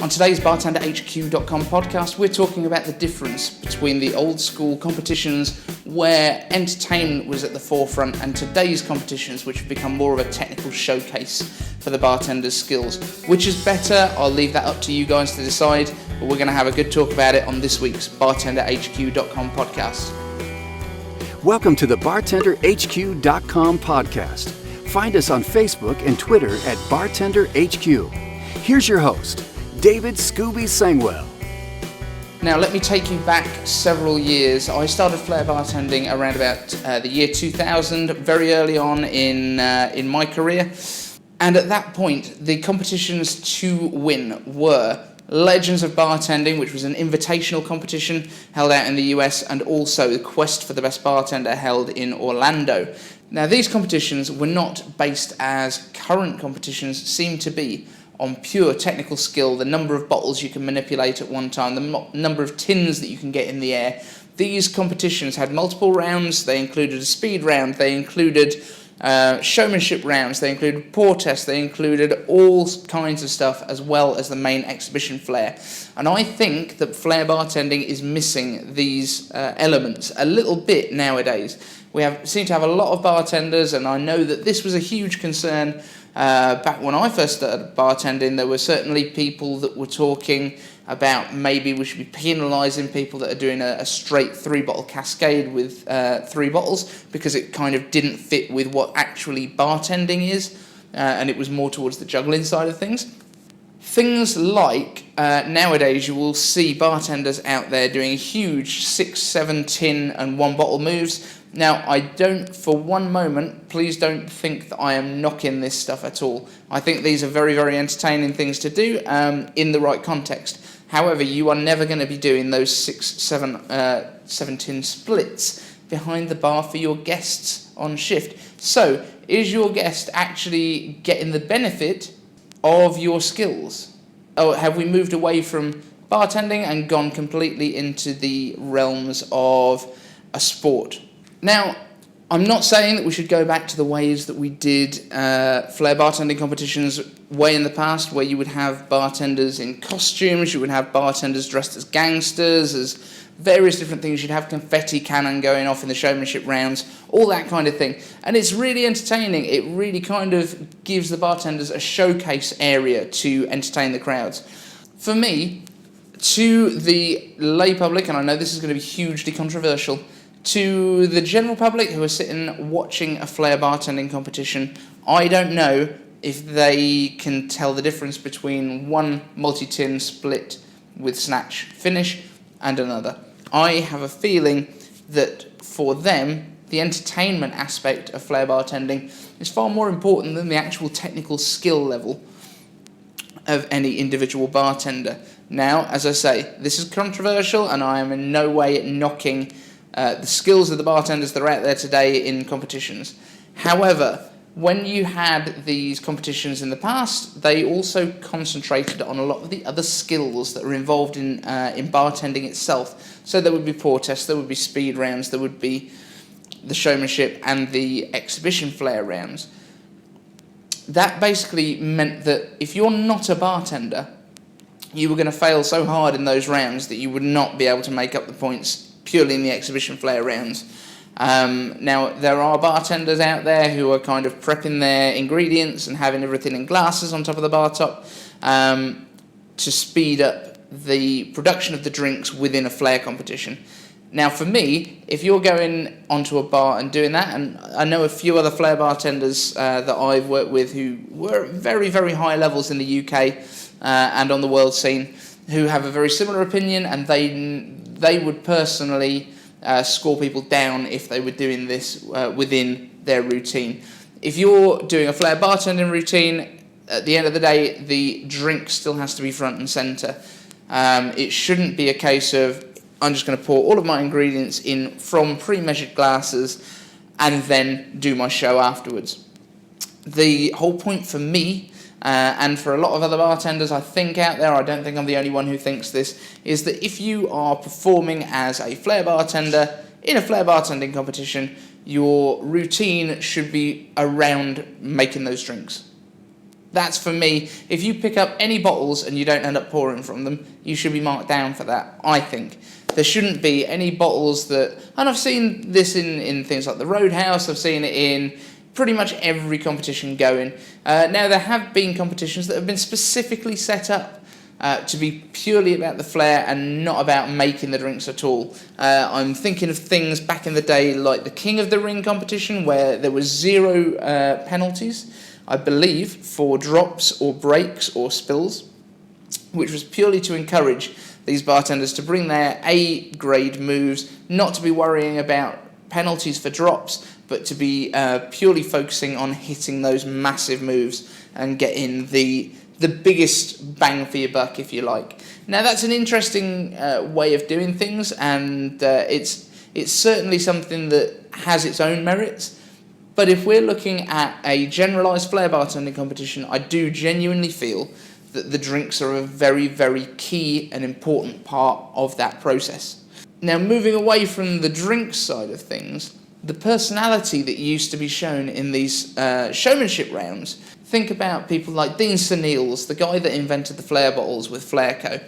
On today's BartenderHQ.com podcast, we're talking about the difference between the old school competitions where entertainment was at the forefront and today's competitions which have become more of a technical showcase for the bartender's skills. Which is better? I'll leave that up to you guys to decide, but we're going to have a good talk about it on this week's BartenderHQ.com podcast. Welcome to the BartenderHQ.com podcast. Find us on Facebook and Twitter at BartenderHQ. Here's your host, David Eden-Sangwell. Now, let me take you back several years. I started Flair Bartending around about the year 2000, very early on in my career. And at that point, the competitions to win were Legends of Bartending, which was an invitational competition held out in the US, and also the Quest for the Best Bartender held in Orlando. Now, these competitions were not based as current competitions seem to be on pure technical skill, the number of bottles you can manipulate at one time, the number of tins that you can get in the air. These competitions had multiple rounds. They included a speed round, they included showmanship rounds, they included pour tests, they included all kinds of stuff, as well as the main exhibition flair. And I think that Flair Bartending is missing these elements a little bit nowadays. We seem to have a lot of bartenders, and I know that this was a huge concern back when I first started bartending. There were certainly people that were talking about maybe we should be penalising people that are doing a straight 3-bottle cascade with 3 bottles, because it kind of didn't fit with what actually bartending is, and it was more towards the juggling side of things. Things like, nowadays you will see bartenders out there doing huge 6, 7 tin and 1 bottle moves. Now, I don't, for one moment, please don't think that I am knocking this stuff at all. I think these are very, very entertaining things to do in the right context. However, you are never going to be doing those 6, 7 tin splits behind the bar for your guests on shift. So, is your guest actually getting the benefit of your skills? Or have we moved away from bartending and gone completely into the realms of a sport? Now, I'm not saying that we should go back to the ways that we did Flair bartending competitions way in the past, where you would have bartenders in costumes, you would have bartenders dressed as gangsters, as various different things. You'd have confetti cannon going off in the showmanship rounds, all that kind of thing. And it's really entertaining. It really kind of gives the bartenders a showcase area to entertain the crowds. For me, to the lay public, and I know this is going to be hugely controversial, to the general public who are sitting watching a Flair bartending competition, I don't know if they can tell the difference between one multi-tin split with snatch finish and another. I have a feeling that for them, the entertainment aspect of Flair bartending is far more important than the actual technical skill level of any individual bartender. Now, as I say, this is controversial, and I am in no way knocking the skills of the bartenders that are out there today in competitions. However, when you had these competitions in the past, they also concentrated on a lot of the other skills that are involved in bartending itself. So there would be pour tests, there would be speed rounds, there would be the showmanship and the exhibition flair rounds. That basically meant that if you're not a bartender, you were going to fail so hard in those rounds that you would not be able to make up the points purely in the exhibition flair rounds. Now, there are bartenders out there who are kind of prepping their ingredients and having everything in glasses on top of the bar top to speed up the production of the drinks within a flair competition. Now, for me, if you're going onto a bar and doing that, and I know a few other Flair bartenders that I've worked with who were at very, very high levels in the UK and on the world scene, who have a very similar opinion, and they would personally score people down if they were doing this within their routine. If you're doing a Flair bartending routine, at the end of the day, the drink still has to be front and centre. It shouldn't be a case of, I'm just going to pour all of my ingredients in from pre-measured glasses and then do my show afterwards. The whole point for me, and for a lot of other bartenders I think out there, I don't think I'm the only one who thinks this, is that if you are performing as a Flair bartender in a Flair bartending competition, your routine should be around making those drinks. That's for me. If you pick up any bottles and you don't end up pouring from them, you should be marked down for that, I think. There shouldn't be any bottles that... And I've seen this in things like the Roadhouse. I've seen it in pretty much every competition going. Now, there have been competitions that have been specifically set up to be purely about the flair and not about making the drinks at all. I'm thinking of things back in the day like the King of the Ring competition, where there was 0 penalties, I believe, for drops or breaks or spills, which was purely to encourage these bartenders to bring their A-grade moves, not to be worrying about penalties for drops, but to be purely focusing on hitting those massive moves and getting the biggest bang for your buck, if you like. Now, that's an interesting way of doing things, and it's certainly something that has its own merits. But if we're looking at a generalised flair bartending competition, I do genuinely feel that the drinks are a very, very key and important part of that process. Now, moving away from the drinks side of things, the personality that used to be shown in these showmanship rounds, think about people like Eden-Sangwell, the guy that invented the Flair bottles with Flairco.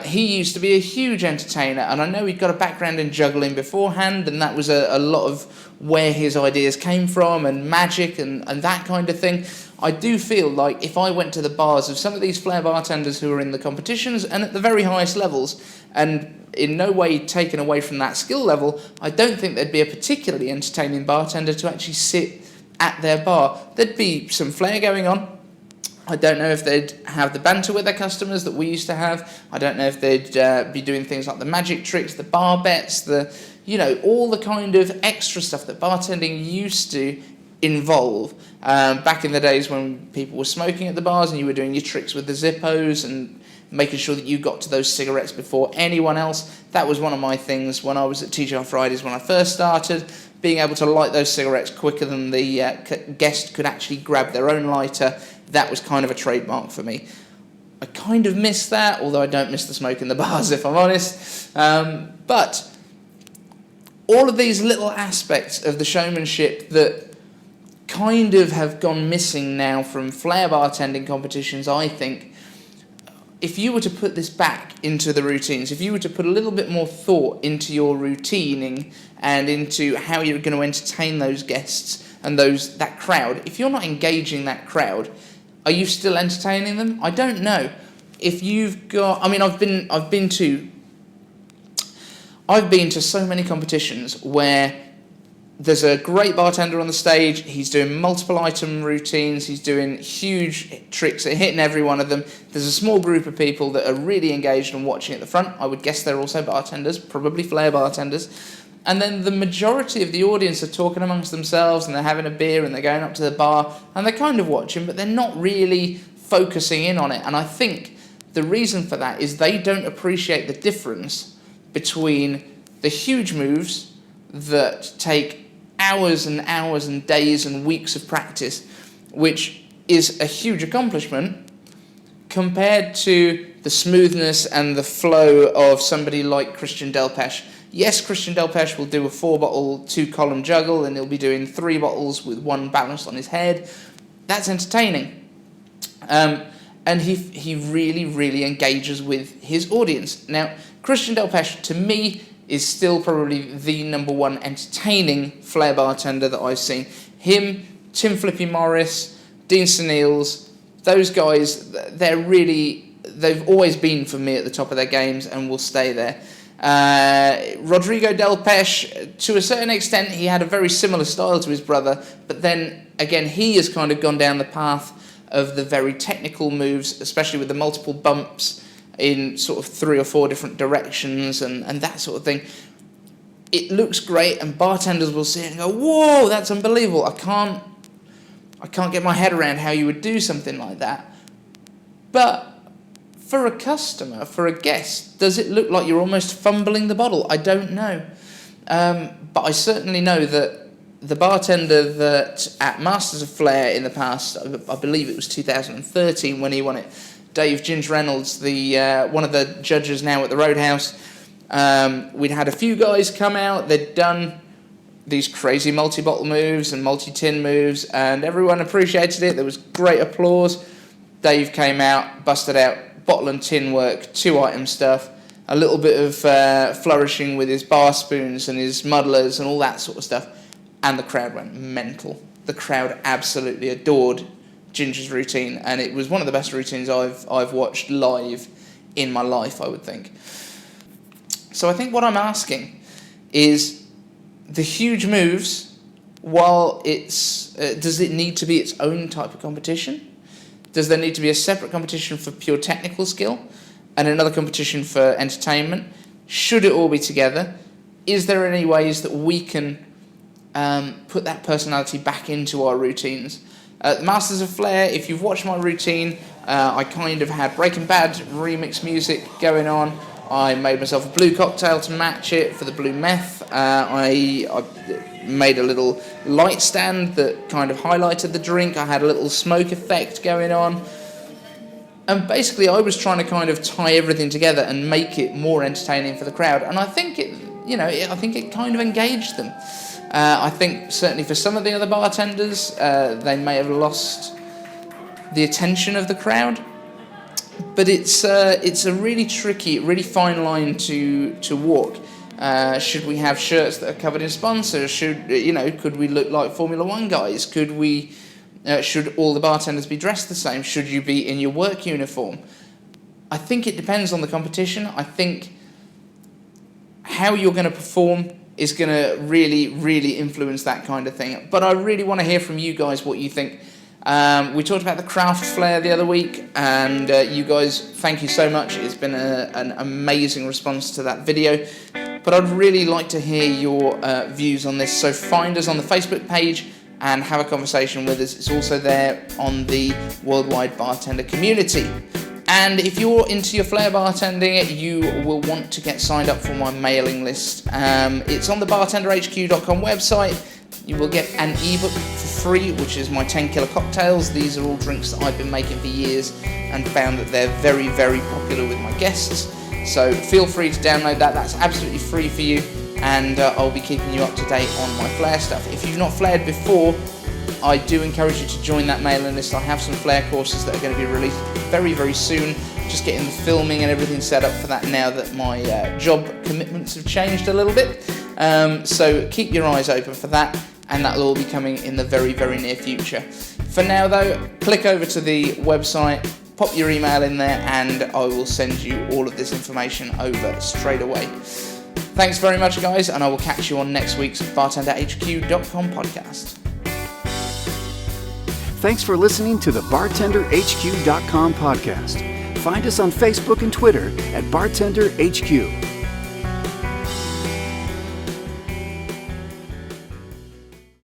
He used to be a huge entertainer, and I know he'd got a background in juggling beforehand, and that was a lot of where his ideas came from, and magic and that kind of thing. I do feel like if I went to the bars of some of these Flair bartenders who are in the competitions and at the very highest levels, and in no way taken away from that skill level, I don't think there'd be a particularly entertaining bartender to actually sit at their bar. There'd be some flair going on. I don't know if they'd have the banter with their customers that we used to have. I don't know if they'd be doing things like the magic tricks, the bar bets, all the kind of extra stuff that bartending used to involve back in the days when people were smoking at the bars and you were doing your tricks with the Zippos and making sure that you got to those cigarettes before anyone else. That was one of my things when I was at T.G.I Fridays when I first started, being able to light those cigarettes quicker than the guest could actually grab their own lighter. That was kind of a trademark for me. I kind of miss that, although I don't miss the smoke in the bars, if I'm honest. But all of these little aspects of the showmanship that kind of have gone missing now from flair bartending competitions, I think, if you were to put this back into the routines, if you were to put a little bit more thought into your routining and into how you're going to entertain those guests and that crowd, if you're not engaging that crowd, are you still entertaining them? I don't know. If you've got, I mean, I've been to so many competitions where there's a great bartender on the stage, he's doing multiple item routines, he's doing huge tricks at hitting every one of them. There's a small group of people that are really engaged and watching at the front. I would guess they're also bartenders, probably flair bartenders. And then the majority of the audience are talking amongst themselves and they're having a beer and they're going up to the bar and they're kind of watching, but they're not really focusing in on it. And I think the reason for that is they don't appreciate the difference between the huge moves that take hours and hours and days and weeks of practice, which is a huge accomplishment, compared to the smoothness and the flow of somebody like Christian Delpeche. Yes, Christian Delpeche will do a 4-bottle, 2-column juggle, and he'll be doing 3 bottles with one balanced on his head. That's entertaining. And he really, really engages with his audience. Now, Christian Delpeche, to me, is still probably the number one entertaining flair bartender that I've seen. Him, Tim Flippy Morris, Eden-Sangwell, those guys, they've always been for me at the top of their games and will stay there. Rodrigo Delpeche, to a certain extent, he had a very similar style to his brother, but then again, he has kind of gone down the path of the very technical moves, especially with the multiple bumps in sort of 3 or 4 different directions and that sort of thing. It looks great, and bartenders will see it and go, "Whoa, that's unbelievable! I can't get my head around how you would do something like that." But for a customer, for a guest, does it look like you're almost fumbling the bottle? I don't know. But I certainly know that the bartender that at Masters of Flair in the past, I believe it was 2013 when he won it, Dave Ginger Reynolds, one of the judges now at the Roadhouse, we'd had a few guys come out, they'd done these crazy multi-bottle moves and multi-tin moves, and everyone appreciated it. There was great applause. Dave came out, busted out bottle and tin work, 2-item stuff, a little bit of flourishing with his bar spoons and his muddlers and all that sort of stuff, and the crowd went mental. The crowd absolutely adored Ginger's routine, and it was one of the best routines I've watched live in my life, I would think. So I think what I'm asking is, the huge moves, while does it need to be its own type of competition? Does there need to be a separate competition for pure technical skill and another competition for entertainment? Should it all be together? Is there any ways that we can put that personality back into our routines? The Masters of Flair, if you've watched my routine, I kind of had Breaking Bad remix music going on. I made myself a blue cocktail to match it for the blue meth. I made a little light stand that kind of highlighted the drink. I had a little smoke effect going on. And basically I was trying to kind of tie everything together and make it more entertaining for the crowd. And I think it kind of engaged them. I think certainly for some of the other bartenders, they may have lost the attention of the crowd. But it's a really tricky, really fine line to walk. Should we have shirts that are covered in sponsors? Could we look like Formula One guys? Should all the bartenders be dressed the same? Should you be in your work uniform? I think it depends on the competition. I think how you're going to perform is going to really, really influence that kind of thing. But I really want to hear from you guys what you think. We talked about the craft flair the other week, and you guys, thank you so much. It's been an amazing response to that video. But I'd really like to hear your views on this. So find us on the Facebook page and have a conversation with us. It's also there on the Worldwide Bartender community. And if you're into your flair bartending, you will want to get signed up for my mailing list. It's on the BartenderHQ.com website. You will get an ebook for free, which is my 10 killer cocktails. These are all drinks that I've been making for years and found that they're very, very popular with my guests. So feel free to download that. That's absolutely free for you, and I'll be keeping you up to date on my flair stuff. If you've not flared before, I do encourage you to join that mailing list. I have some flair courses that are going to be released very, very soon. Just getting the filming and everything set up for that now that my job commitments have changed a little bit. So keep your eyes open for that, and that will all be coming in the very, very near future. For now though, click over to the website, pop your email in there, and I will send you all of this information over straight away. Thanks very much guys, and I will catch you on next week's BartenderHQ.com podcast. Thanks for listening to the BartenderHQ.com podcast. Find us on Facebook and Twitter at BartenderHQ.